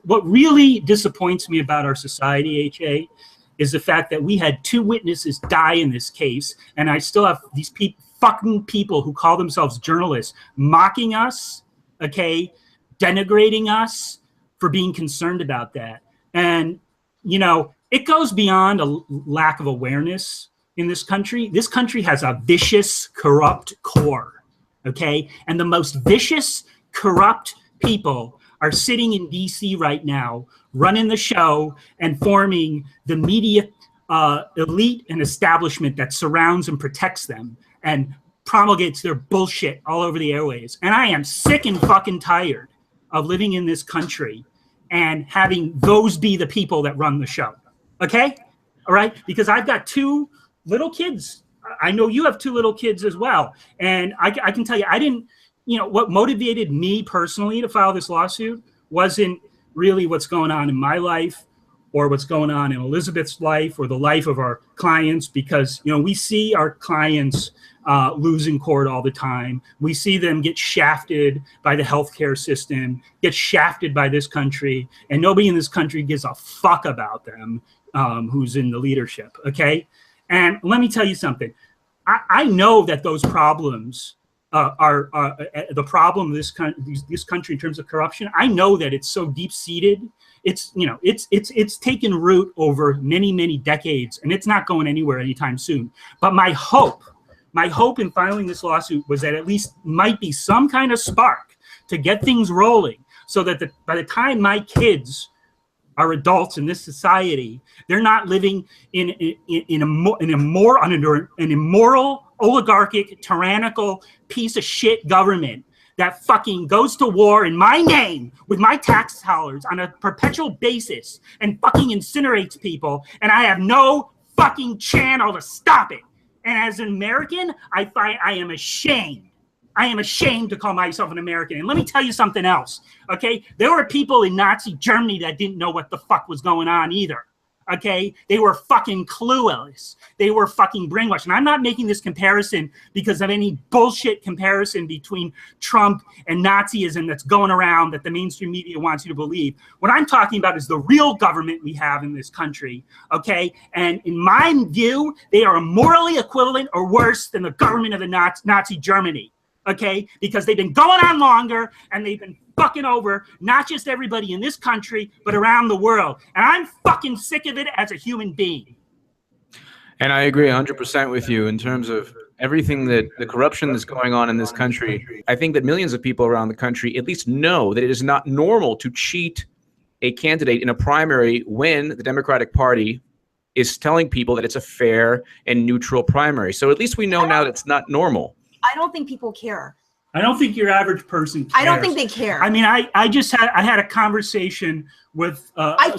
What really disappoints me about our society, HA, is the fact that we had 2 witnesses die in this case, and I still have these fucking people who call themselves journalists mocking us, okay, denigrating us for being concerned about that. And, you know, it goes beyond a lack of awareness in this country. This country has a vicious, corrupt core, okay? And the most vicious, corrupt people are sitting in DC right now, running the show and forming the media elite and establishment that surrounds and protects them and promulgates their bullshit all over the airways. And I am sick and fucking tired of living in this country and having those be the people that run the show. Okay? All right? Because I've got 2 little kids. I know you have 2 little kids as well. And I can tell you, I didn't, you know, what motivated me personally to file this lawsuit wasn't really what's going on in my life or what's going on in Elizabeth's life or the life of our clients, because, you know, we see our clients lose in court all the time. We see them get shafted by the healthcare system, get shafted by this country, and nobody in this country gives a fuck about them who's in the leadership, okay? And let me tell you something. I know that those problems are the problem of this country in terms of corruption. I know that it's so deep-seated. It's, you know, it's taken root over many, many decades, and it's not going anywhere anytime soon. But my hope in filing this lawsuit was that at least might be some kind of spark to get things rolling, so that by the time my kids are adults in this society, they're not living in an immoral, oligarchic, tyrannical piece of shit government that fucking goes to war in my name with my tax dollars on a perpetual basis and fucking incinerates people, and I have no fucking channel to stop it. And as an American, I am ashamed. I am ashamed to call myself an American. And let me tell you something else, okay? There were people in Nazi Germany that didn't know what the fuck was going on either, okay? They were fucking clueless. They were fucking brainwashed. And I'm not making this comparison because of any bullshit comparison between Trump and Nazism that's going around that the mainstream media wants you to believe. What I'm talking about is the real government we have in this country, okay? And in my view, they are morally equivalent or worse than the government of the Nazi Germany. Okay, because they've been going on longer and they've been fucking over not just everybody in this country, but around the world. And I'm fucking sick of it as a human being. And I agree 100% with you in terms of everything that the corruption that's going on in this country. I think that millions of people around the country at least know that it is not normal to cheat a candidate in a primary when the Democratic Party is telling people that it's a fair and neutral primary. So at least we know now that it's not normal. I don't think people care. I don't think your average person cares. I don't think they care. I mean, I had a conversation with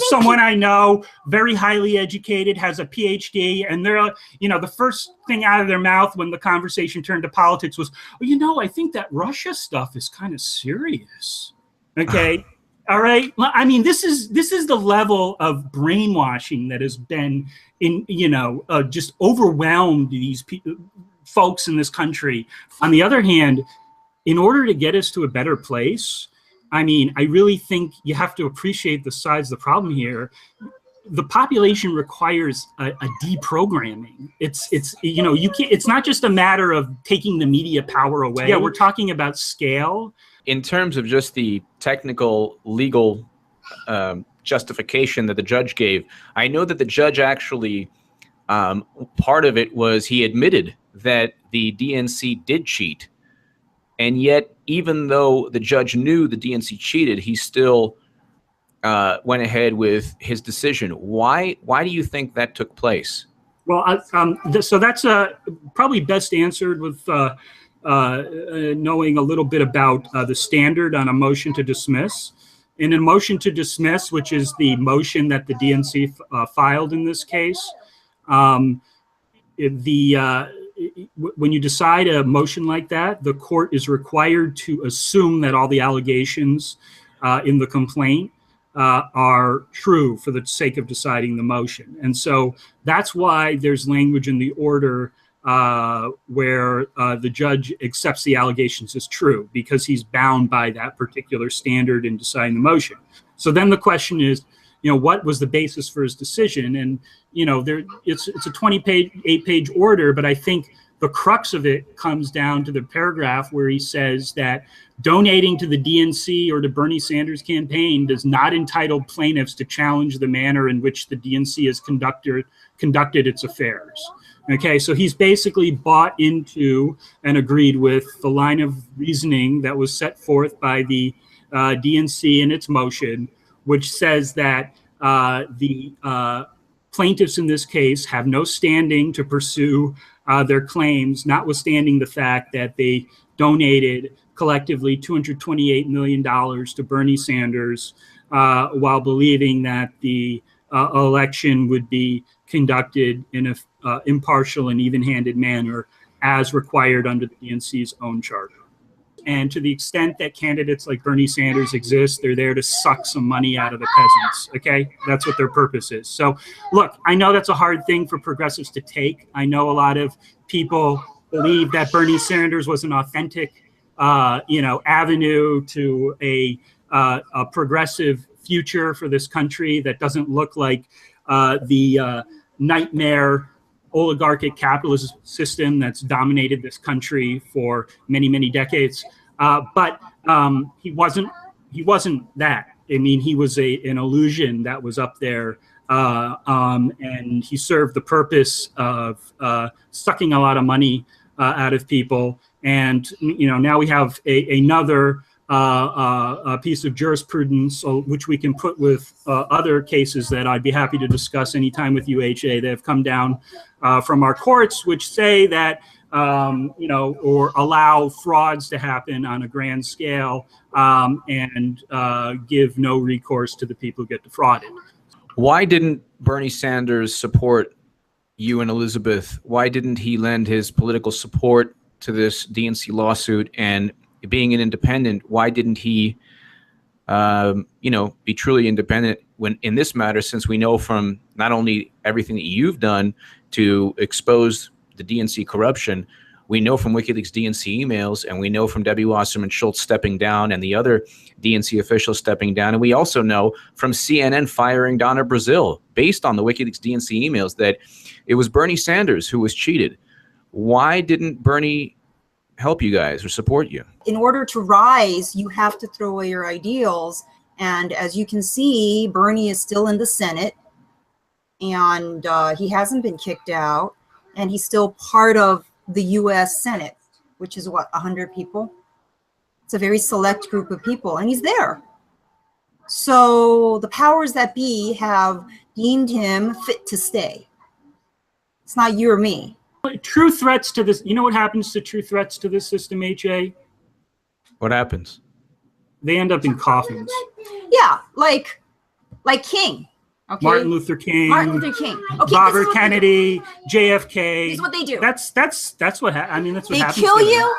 someone I know, very highly educated, has a PhD, and they're, you know, the first thing out of their mouth when the conversation turned to politics was, well, you know, I think that Russia stuff is kind of serious. Okay. All right. I mean, this is the level of brainwashing that has been just overwhelmed these people. Folks in this country. On the other hand, in order to get us to a better place, I mean, I really think you have to appreciate the size of the problem here. The population requires a deprogramming. It's you know, you can't. It's not just a matter of taking the media power away. Yeah, we're talking about scale. In terms of just the technical legal justification that the judge gave, I know that the judge actually part of it was he admitted that the DNC did cheat. And yet, even though the judge knew the DNC cheated, he still went ahead with his decision. Why do you think that took place? Well, so that's probably best answered with knowing a little bit about the standard on a motion to dismiss. In a motion to dismiss, which is the motion that the DNC filed in this case, when you decide a motion like that, the court is required to assume that all the allegations in the complaint are true for the sake of deciding the motion. And so that's why there's language in the order where the judge accepts the allegations as true, because he's bound by that particular standard in deciding the motion. So then the question is, what was the basis for his decision? And it's a 28-page order, but I think the crux of it comes down to the paragraph where he says that donating to the DNC or to Bernie Sanders' campaign does not entitle plaintiffs to challenge the manner in which the DNC has conducted its affairs. Okay, so he's basically bought into and agreed with the line of reasoning that was set forth by the DNC in its motion, which says that the plaintiffs in this case have no standing to pursue their claims, notwithstanding the fact that they donated collectively $228 million to Bernie Sanders while believing that the election would be conducted in an impartial and even-handed manner as required under the DNC's own charter. And to the extent that candidates like Bernie Sanders exist, they're there to suck some money out of the peasants, okay? That's what their purpose is. So, look, I know that's a hard thing for progressives to take. I know a lot of people believe that Bernie Sanders was an authentic, avenue to a progressive future for this country that doesn't look like the nightmare oligarchic capitalist system that's dominated this country for many, many decades. But he wasn't that. I mean, he was an illusion that was up there, and he served the purpose of sucking a lot of money out of people. And now we have another piece of jurisprudence, which we can put with other cases that I'd be happy to discuss anytime with you, HA, that have come down from our courts, which say that, or allow frauds to happen on a grand scale and give no recourse to the people who get defrauded. Why didn't Bernie Sanders support you and Elizabeth? Why didn't he lend his political support to this DNC lawsuit? And being an independent, why didn't he, be truly independent when in this matter, since we know from not only everything that you've done to expose the DNC corruption, we know from WikiLeaks DNC emails, and we know from Debbie Wasserman Schultz stepping down and the other DNC officials stepping down. And we also know from CNN firing Donna Brazil based on the WikiLeaks DNC emails that it was Bernie Sanders who was cheated. Why didn't Bernie help you guys or support you? In order to rise, you have to throw away your ideals. And as you can see, Bernie is still in the Senate, and he hasn't been kicked out, and he's still part of the U.S. Senate, which is what, 100 people? It's a very select group of people, and he's there. So the powers that be have deemed him fit to stay. It's not you or me. True threats to this, what happens to true threats to this system, HA? What happens? They end up in coffins. Yeah, like King. Okay. Martin Luther King. Okay, Robert Kennedy, JFK. This is what they do. That's what happens. They kill you,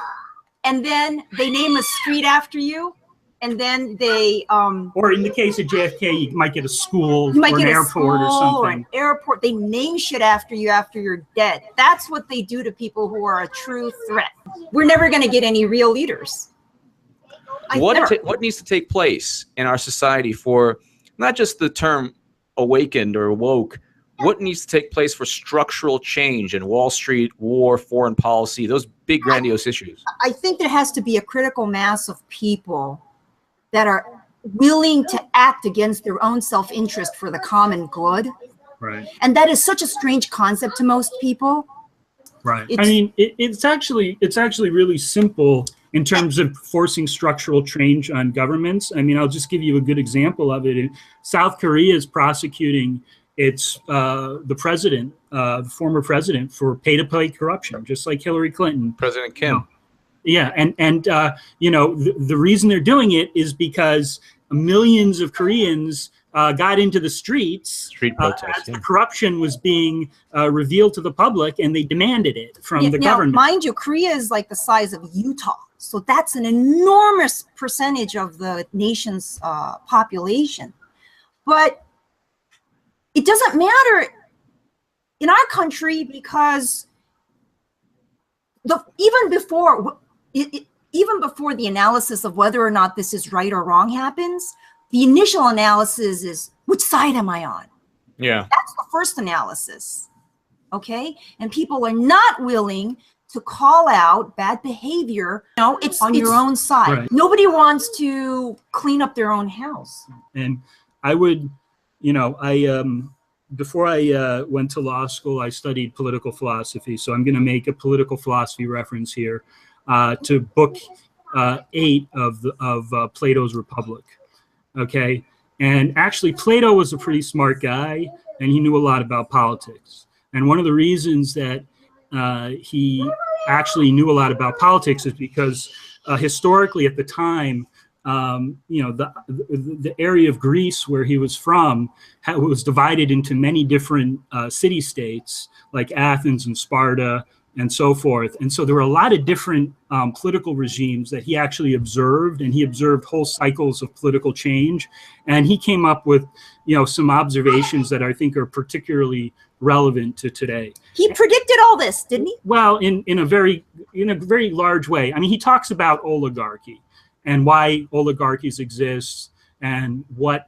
and then they name a street after you, and then they or in the case of JFK, you might get a school or an airport or something. Airport. They name shit after you after you're dead. That's what they do to people who are a true threat. We're never going to get any real leaders. What needs to take place in our society for not just the term awakened or woke? What needs to take place for structural change in Wall Street, war, foreign policy, those big grandiose issues? I think there has to be a critical mass of people that are willing to act against their own self-interest for the common good. Right. And that is such a strange concept to most people. Right. It's actually really simple in terms of forcing structural change on governments. I'll just give you a good example of it. South Korea is prosecuting the president, the former president, for pay-to-play corruption, just like Hillary Clinton. President Kim. Yeah, and the reason they're doing it is because millions of Koreans got into the street protests, as the corruption was being revealed to the public, and they demanded it from the government. Mind you, Korea is like the size of Utah, so that's an enormous percentage of the nation's population. But it doesn't matter in our country because even before the analysis of whether or not this is right or wrong happens, The initial analysis is, which side am I on? Yeah. That's the first analysis. Okay? And people are not willing to call out bad behavior. No, it's on your own side. Right. Nobody wants to clean up their own house. And I would, before I went to law school, I studied political philosophy. So I'm going to make a political philosophy reference here to book 8 of Plato's Republic. Okay. And actually, Plato was a pretty smart guy, and he knew a lot about politics. And one of the reasons that he actually knew a lot about politics is because historically at the time, the area of Greece where he was from was divided into many different city-states like Athens and Sparta and so forth. And so there were a lot of different political regimes that he actually observed, and he observed whole cycles of political change. And he came up with, some observations that I think are particularly relevant to today. He predicted all this, didn't he? Well, in a very large way. I mean, he talks about oligarchy and why oligarchies exist and what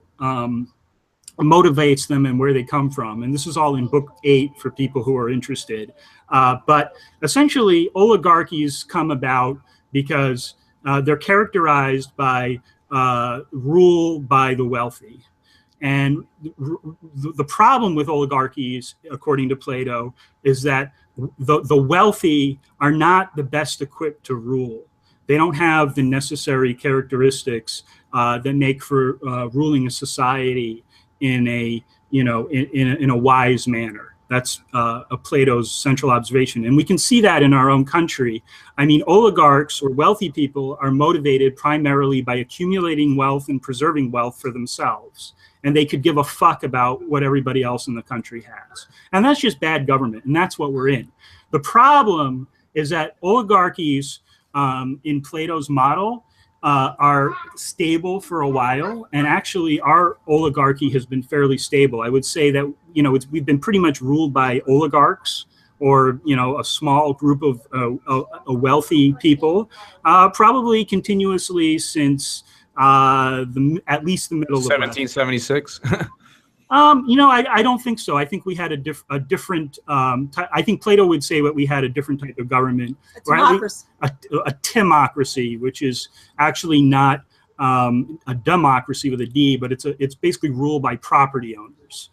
motivates them and where they come from. And this is all in book 8 for people who are interested. But essentially, oligarchies come about because they're characterized by rule by the wealthy. And the problem with oligarchies, according to Plato, is that the wealthy are not the best equipped to rule. They don't have the necessary characteristics that make for ruling a society in a wise manner. That's Plato's central observation. And we can see that in our own country. I mean, oligarchs or wealthy people are motivated primarily by accumulating wealth and preserving wealth for themselves. And they could give a fuck about what everybody else in the country has. And that's just bad government. And that's what we're in. The problem is that oligarchies in Plato's model are stable for a while, and actually our oligarchy has been fairly stable. I would say that we've been pretty much ruled by oligarchs, or a small group of wealthy people, probably continuously since at least the middle of 1776. I don't think so. I think we had a different. I think Plato would say that we had a different type of government, a democracy, a timocracy, which is actually not a democracy with a D, but it's basically ruled by property owners,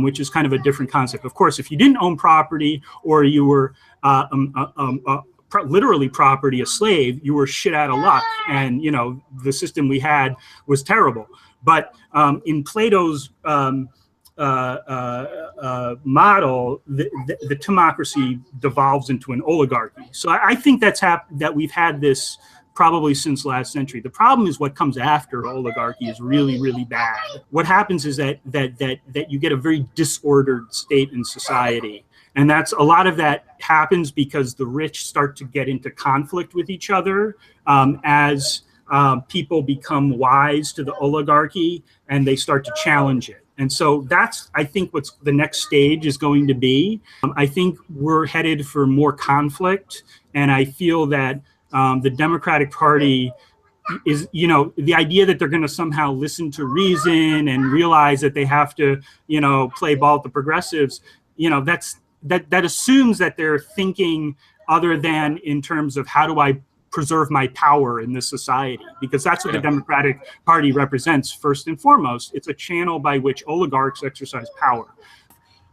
which is kind of a different concept. Of course, if you didn't own property, or you were literally property, a slave, you were shit out of luck, and the system we had was terrible. But in Plato's model, the timocracy devolves into an oligarchy. So I think that we've had this probably since last century. The problem is what comes after oligarchy is really, really bad. What happens is that you get a very disordered state in society. And a lot of that happens because the rich start to get into conflict with each other as people become wise to the oligarchy and they start to challenge it. And so that's, I think, what's the next stage is going to be. I think we're headed for more conflict. And I feel that the Democratic Party is, the idea that they're going to somehow listen to reason and realize that they have to, play ball with the progressives, that assumes that they're thinking other than in terms of how do I preserve my power in this society, because that's what the Democratic Party represents first and foremost. It's a channel by which oligarchs exercise power.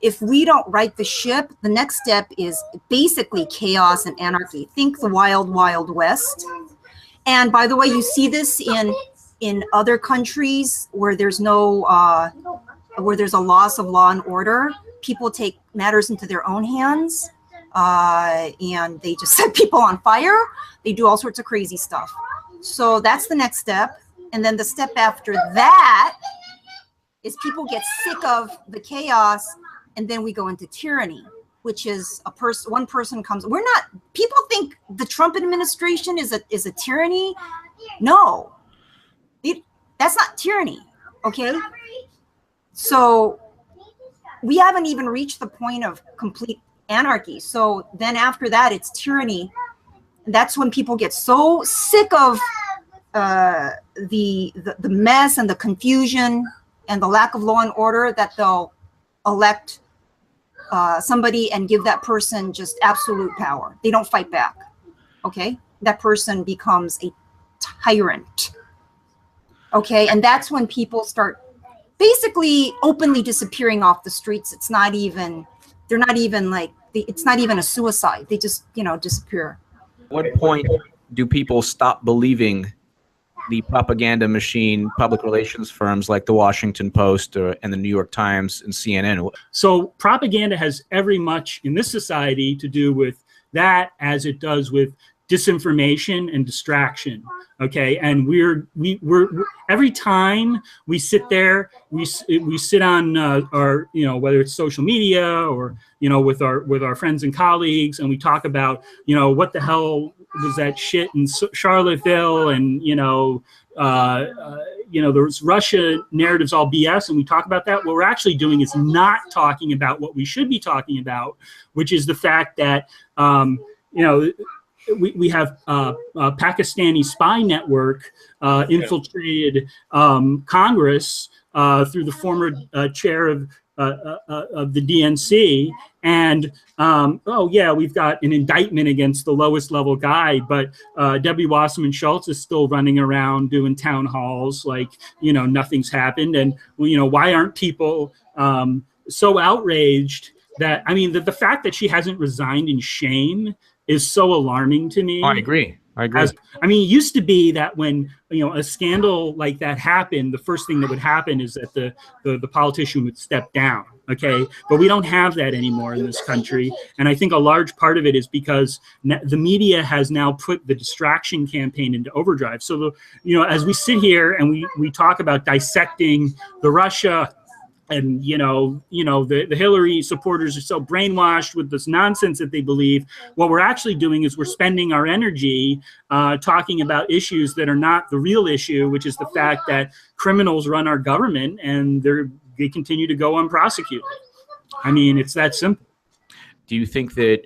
If we don't right the ship, the next step is basically chaos and anarchy. Think the wild, wild west. And by the way, you see this in other countries where there's where there's a loss of law and order. People take matters into their own hands. And they just set people on fire. They do all sorts of crazy stuff. So that's the next step. And then the step after that is people get sick of the chaos, and then we go into tyranny, which is one person comes. People think the Trump administration is a tyranny. No, that's not tyranny. Okay. So we haven't even reached the point of complete anarchy. So then after that, it's tyranny. And that's when people get so sick of the mess and the confusion and the lack of law and order, that they'll elect somebody and give that person just absolute power. They don't fight back. Okay, that person becomes a tyrant. Okay, and that's when people start basically openly disappearing off the streets. It's not even, they're not even like, it's not even a suicide. They just, you know, disappear. At what point do people stop believing the propaganda machine, public relations firms like the Washington Post and the New York Times and CNN? So propaganda has every much in this society to do with that as it does with disinformation and distraction. Okay, and we're every time we sit there, we sit on our, you know, whether it's social media or, you know, with our friends and colleagues, and we talk about, you know, what the hell was that shit in Charlottesville, and you know, there's Russia narratives all BS, and we talk about that. What we're actually doing is not talking about what we should be talking about, which is the fact that we have a Pakistani spy network infiltrated Congress through the former chair of the DNC, and we've got an indictment against the lowest level guy, but Debbie Wasserman Schultz is still running around doing town halls like, you know, nothing's happened. And, you know, why aren't people so outraged that, I mean, the fact that she hasn't resigned in shame is so alarming to me. I agree. I mean, it used to be that when, you know, a scandal like that happened, the first thing that would happen is that the politician would step down. Okay, but we don't have that anymore in this country, and I think a large part of it is because the media has now put the distraction campaign into overdrive. So, as we sit here and we talk about dissecting the Russia. And, the Hillary supporters are so brainwashed with this nonsense that they believe. What we're actually doing is we're spending our energy talking about issues that are not the real issue, which is the fact that criminals run our government and they continue to go unprosecuted. I mean, it's that simple. Do you think that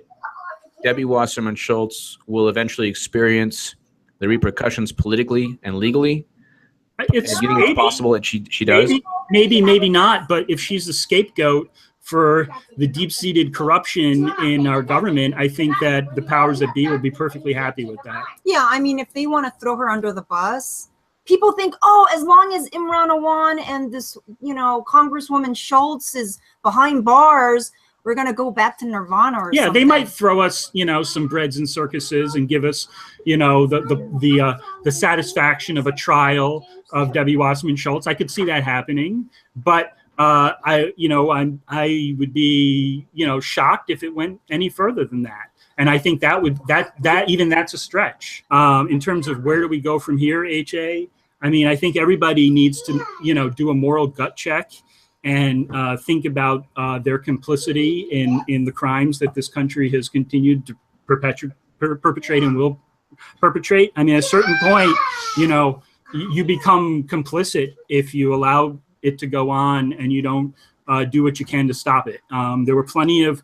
Debbie Wasserman Schultz will eventually experience the repercussions politically and legally? Do you think it's possible that she does? Maybe not. But if she's the scapegoat for the deep-seated corruption in our government, I think that the powers that be will be perfectly happy with that. Yeah, I mean, if they want to throw her under the bus, people think, oh, as long as Imran Awan and this, Congresswoman Schultz is behind bars, we're going to go back to Nirvana or something. They might throw us, some breads and circuses and give us, the satisfaction of a trial of Debbie Wasserman Schultz. I could see that happening, but I would be, shocked if it went any further than that. And I think that's a stretch. In terms of where do we go from here, HA? I mean, I think everybody needs to, do a moral gut check and think about their complicity in the crimes that this country has continued to perpetrate and will perpetrate. I mean, at a certain point, you become complicit if you allow it to go on and you don't do what you can to stop it. There were plenty of,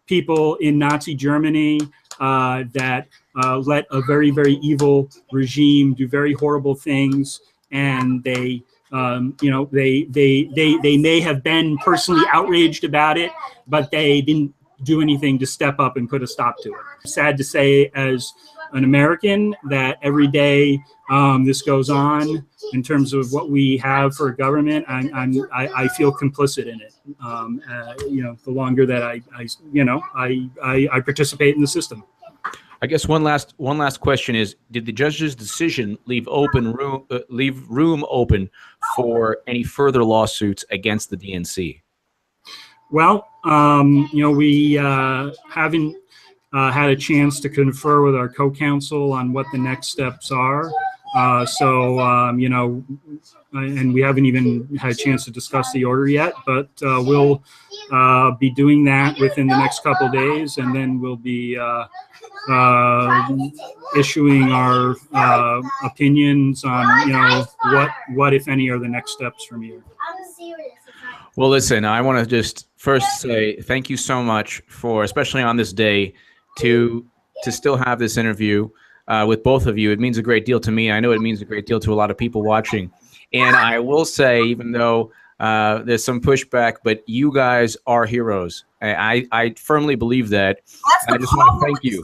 people in Nazi Germany that let a very, very evil regime do very horrible things, and they may have been personally outraged about it, but they didn't do anything to step up and put a stop to it. Sad to say, as an American, that every day this goes on in terms of what we have for a government. I feel complicit in it. The longer that I participate in the system. I guess one last question is: did the judge's decision leave room open for any further lawsuits against the DNC? Well, we haven't had a chance to confer with our co-counsel on what the next steps are. And we haven't even had a chance to discuss the order yet, but we'll be doing that within the next couple of days, and then we'll be issuing our opinions on, what, if any, are the next steps from here. Well, listen, I want to just first say thank you so much for, especially on this day, to still have this interview. with both of you. It means a great deal to me. I know it means a great deal to a lot of people watching. And I will say, even though there's some pushback, but you guys are heroes. I firmly believe that. I just want to thank you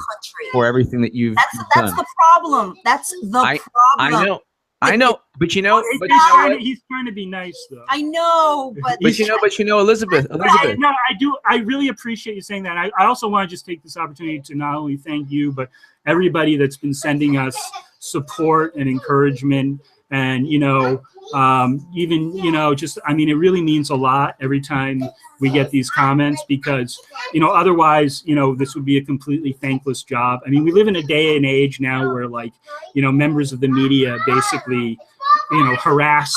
for everything that you've done. That's the problem. That's the problem. I know, but you know, he's trying to be nice, though. I know, but you know, Elizabeth. No, I do. I really appreciate you saying that. I also want to just take this opportunity to not only thank you, but everybody that's been sending us support and encouragement, and even just, I mean, it really means a lot every time we get these comments, because otherwise this would be a completely thankless job. I mean, we live in a day and age now where, like, members of the media basically harass,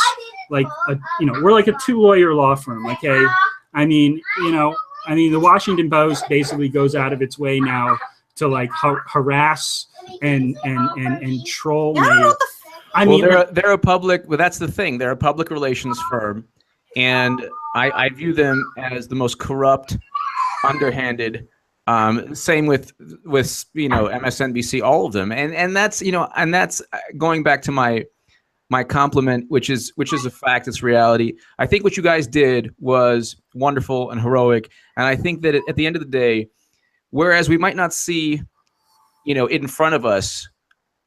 like, we're like a 2-lawyer law firm. Okay, I mean the Washington Post basically goes out of its way now to, like, harass and troll me. They're a public. Well, that's the thing. They're a public relations firm, and I view them as the most corrupt, underhanded. Same with MSNBC, all of them, and that's going back to my compliment, which is a fact. It's reality. I think what you guys did was wonderful and heroic, and I think that at the end of the day, whereas we might not see, in front of us,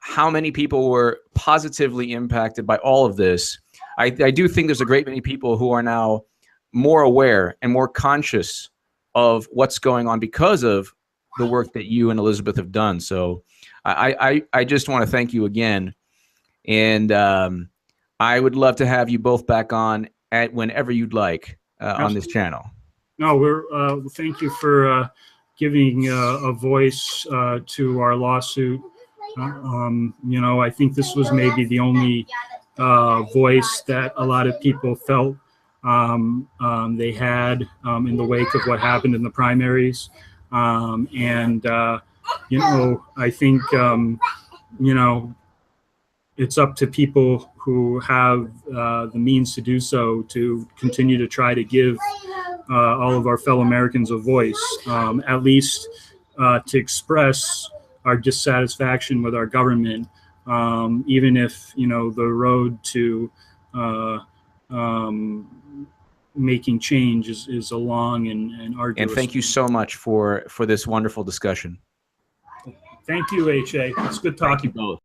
how many people were positively impacted by all of this, I do think there's a great many people who are now more aware and more conscious of what's going on because of the work that you and Elizabeth have done. So I just want to thank you again. And I would love to have you both back on at whenever you'd like on this channel. No, thank you for giving a voice to our lawsuit. I think this was maybe the only voice that a lot of people felt they had in the wake of what happened in the primaries. I think, it's up to people who have the means to do so to continue to try to give all of our fellow Americans a voice, at least to express our dissatisfaction with our government, even if the road to making change is a long and arduous. And thank you so much for this wonderful discussion. Thank you, HA. It's good talking. Thank you both.